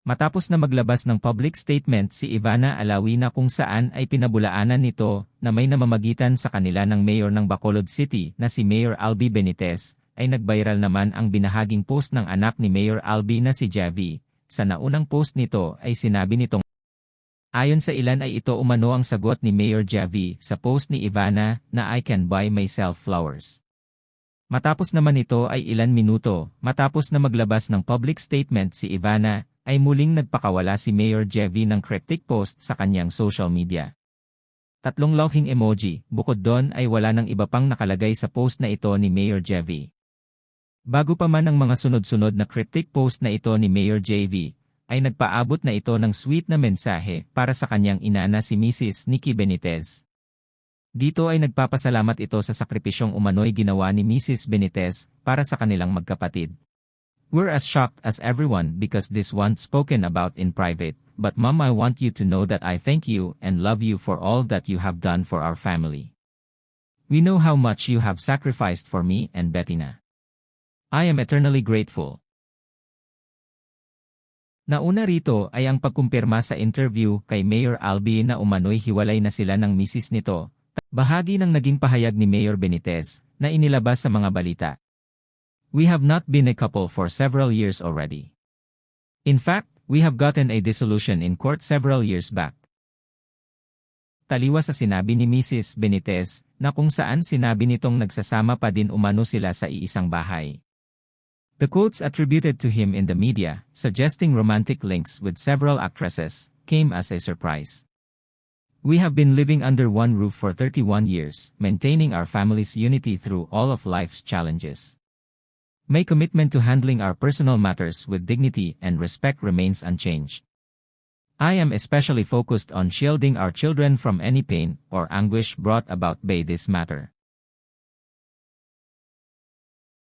Matapos na maglabas ng public statement si Ivana Alawi na kung saan ay pinabulaanan nito na may namamagitan sa kanila ng mayor ng Bacolod City na si Mayor Albi Benitez, ay nag-viral naman ang binahaging post ng anak ni Mayor Albi na si Javi. Sa naunang post nito ay sinabi nitong, ayon sa ilan ay ito umano ang sagot ni Mayor Javi sa post ni Ivana na I can buy myself flowers. Matapos naman ito ay ilan minuto, matapos na maglabas ng public statement si Ivana, ay muling nagpakawala si Mayor Javi ng cryptic post sa kanyang social media. 3 laughing emoji, bukod doon ay wala nang iba pang nakalagay sa post na ito ni Mayor Javi. Bago pa man ang mga sunod-sunod na cryptic post na ito ni Mayor Javi, ay nagpaabot na ito ng sweet na mensahe para sa kanyang ina na si Mrs. Nikki Benitez. Dito ay nagpapasalamat ito sa sakripisyong umano'y ginawa ni Mrs. Benitez para sa kanilang magkapatid. We're as shocked as everyone because this wasn't spoken about in private, but Mom, I want you to know that I thank you and love you for all that you have done for our family. We know how much you have sacrificed for me and Bettina. I am eternally grateful. Nauna rito ay ang pagkumpirma sa interview kay Mayor Albi na umano'y hiwalay na sila ng misis nito, bahagi ng naging pahayag ni Mayor Benitez na inilabas sa mga balita. We have not been a couple for several years already. In fact, we have gotten a dissolution in court several years back. Taliwas sa sinabi ni Mrs. Benitez na kung saan sinabi nitong nagsasama pa din umano sila sa iisang bahay. The quotes attributed to him in the media, suggesting romantic links with several actresses, came as a surprise. We have been living under one roof for 31 years, maintaining our family's unity through all of life's challenges. My commitment to handling our personal matters with dignity and respect remains unchanged. I am especially focused on shielding our children from any pain or anguish brought about by this matter.